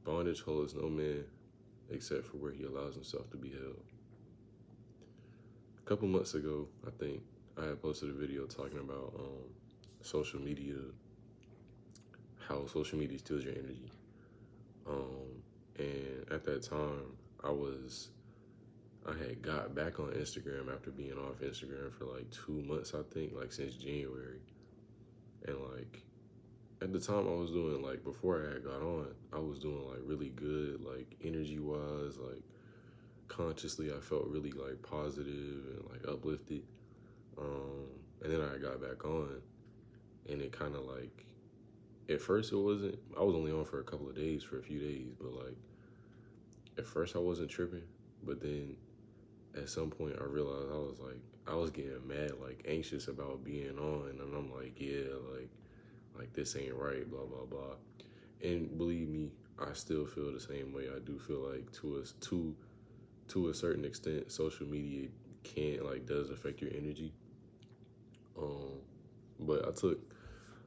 Bondage holds no man except for where he allows himself to be held. A couple months ago, I think, I had posted a video talking about social media, how social media steals your energy. And at that time, I had got back on Instagram after being off Instagram for like 2 months, I think, like since January. And like at the time I was doing, like before I had got on, I was doing like really good, like energy wise, like consciously I felt really like positive and like uplifted. And then I got back on and it kind of like, at first I was only on for a few days, but like at first I wasn't tripping, but then at some point I realized I was getting mad, like anxious about being on, and I'm like, yeah, like this ain't right, blah blah blah. And believe me, I still feel the same way. I do feel like to a certain extent, social media does affect your energy. But I took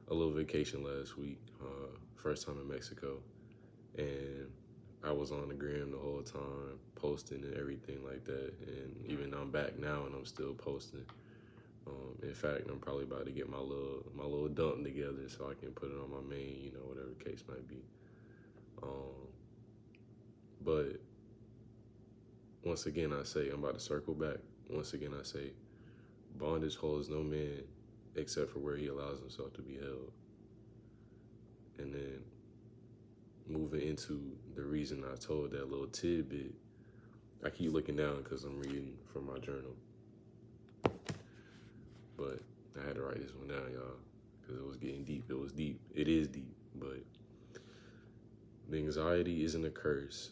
a little vacation last week, first time in Mexico, and I was on the gram the whole time, posting and everything like that. And even though I'm back now and I'm still posting. In fact, I'm probably about to get my little dump together so I can put it on my main, whatever the case might be. But once again, I say, I'm about to circle back. Once again, I say, bondage holds no man except for where he allows himself to be held. And then moving into the reason I told that little tidbit, I keep looking down because I'm reading from my journal. But I had to write this one down, y'all, because it was getting deep. It was deep. It is deep. But the anxiety isn't a curse.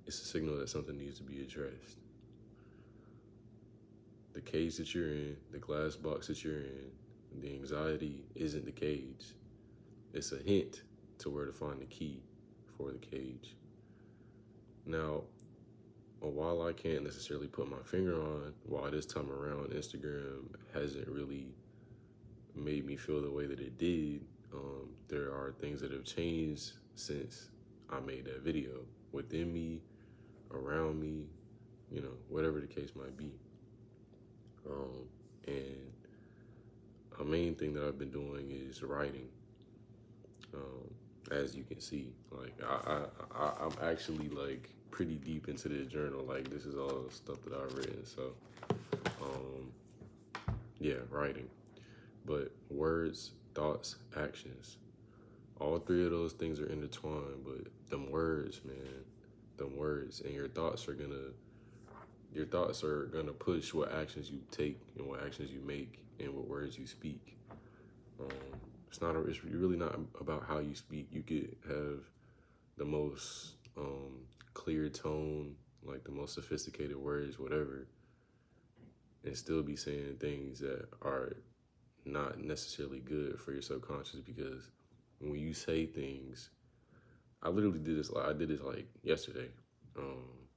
It's a signal that something needs to be addressed. The cage that you're in, the glass box that you're in, the anxiety isn't the cage. It's a hint to where to find the key for the cage. Now, while I can't necessarily put my finger on why this time around Instagram hasn't really made me feel the way that it did, there are things that have changed since I made that video within me, around me, whatever the case might be. And a main thing that I've been doing is writing. As you can see, like I'm actually like pretty deep into this journal. Like this is all stuff that I've written. So, yeah, writing. But words, thoughts, actions. All three of those things are intertwined. But them words, man, them words, and your thoughts are gonna push what actions you take and what actions you make and what words you speak. It's really not about how you speak. You could have the most clear tone, like the most sophisticated words, whatever, and still be saying things that are not necessarily good for your subconscious. Because when you say things, I literally did this. I did this like yesterday,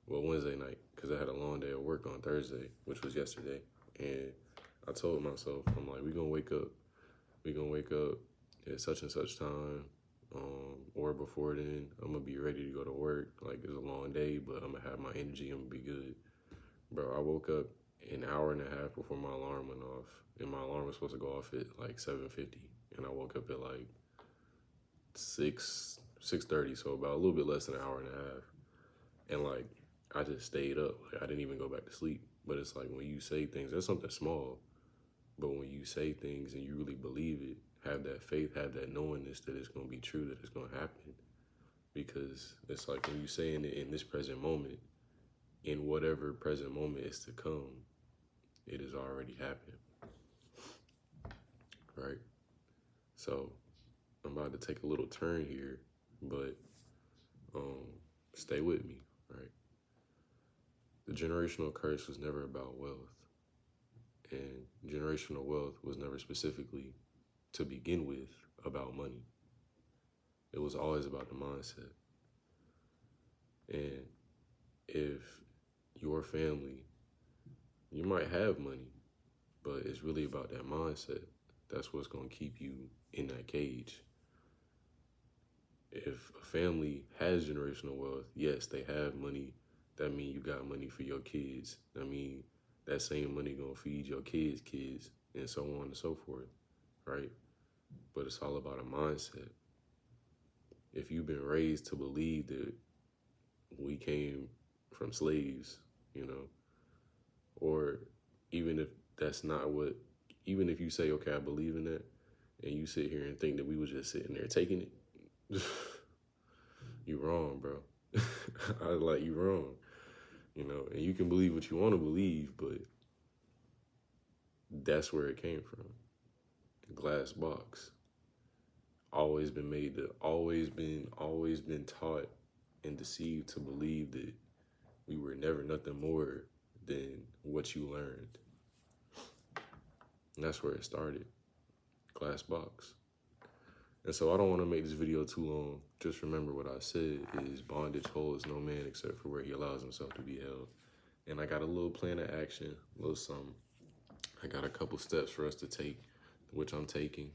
Wednesday night, because I had a long day at work on Thursday, which was yesterday, and I told myself, I'm like, we're gonna wake up at such and such time, or before then. I'm gonna be ready to go to work. Like, it's a long day, but I'm gonna have my energy. I'm gonna be good. Bro, I woke up an hour and a half before my alarm went off, and my alarm was supposed to go off at like 7:50, and I woke up at like 6:30, so about a little bit less than an hour and a half. And like, I just stayed up. Like, I didn't even go back to sleep. But it's like, when you say things, that's something small, but when you say things and you really believe it, have that faith, have that knowingness that it's going to be true, that it's going to happen. Because it's like, when you saying it in this present moment, in whatever present moment is to come, it has already happened. Right? So I'm about to take a little turn here, but stay with me, right? The generational curse was never about wealth. And generational wealth was never specifically, to begin with, about money. It was always about the mindset. And if your family, you might have money, but it's really about that mindset. That's what's going to keep you in that cage. if a family has generational wealth, yes, they have money. That mean you got money for your kids. I mean, that same money gonna feed your kids, and so on and so forth, right? But it's all about a mindset. If you've been raised to believe that we came from slaves, you know, or even if that's not what, even if you say, okay, I believe in that, and you sit here and think that we was just sitting there taking it, you wrong, bro. I was like, you wrong, you know, and you can believe what you want to believe, but that's where it came from. The glass box. Always been made to, always been taught and deceived to believe that we were never nothing more than what you learned. And that's where it started. Glass box. And so I don't want to make this video too long. Just remember what I said is bondage holds no man except for where he allows himself to be held. And I got a little plan of action, a little something. I got a couple steps for us to take, which I'm taking.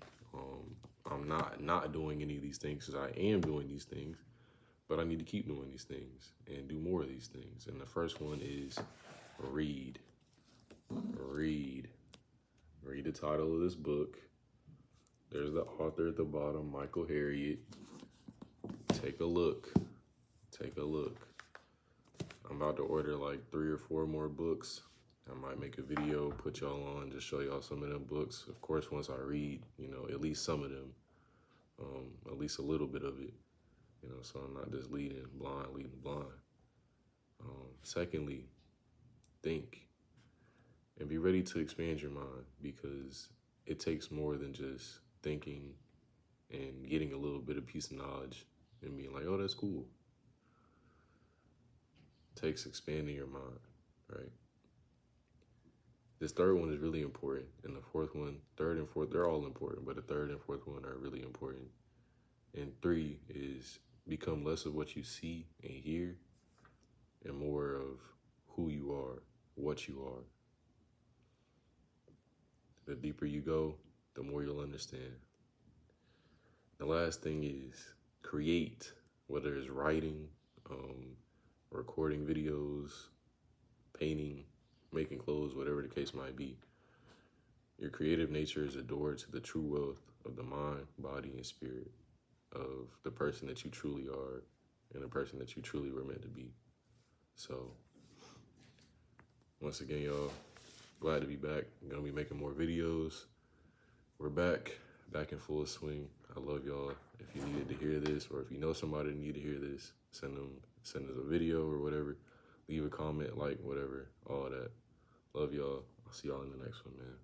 I'm not doing any of these things because I am doing these things, but I need to keep doing these things and do more of these things. And the first one is read. Read. Read the title of this book. There's the author at the bottom, Michael Harriot. Take a look. Take a look. I'm about to order like 3 or 4 more books. I might make a video, put y'all on, just show y'all some of them books. Of course, once I read, you know, at least some of them, at least a little bit of it, you know, so I'm not just leading blind. Secondly, think and be ready to expand your mind, because it takes more than just thinking and getting a little bit of piece of knowledge and being like, oh, that's cool. It takes expanding your mind, right? This third one is really important, and the fourth one, third and fourth, they're all important, but the third and fourth one are really important. And 3 is become less of what you see and hear and more of who you are, what you are. The deeper you go, the more you'll understand. The last thing is create, whether it's writing, recording videos, painting, making clothes, whatever the case might be. Your creative nature is a door to the true wealth of the mind, body, and spirit of the person that you truly are and the person that you truly were meant to be. So, once again, y'all, glad to be back. I'm gonna be making more videos. We're back in full swing. I love y'all. If you needed to hear this, or if you know somebody that need to hear this, send us a video or whatever. Leave a comment, like, whatever, all that. Love y'all. I'll see y'all in the next one, man.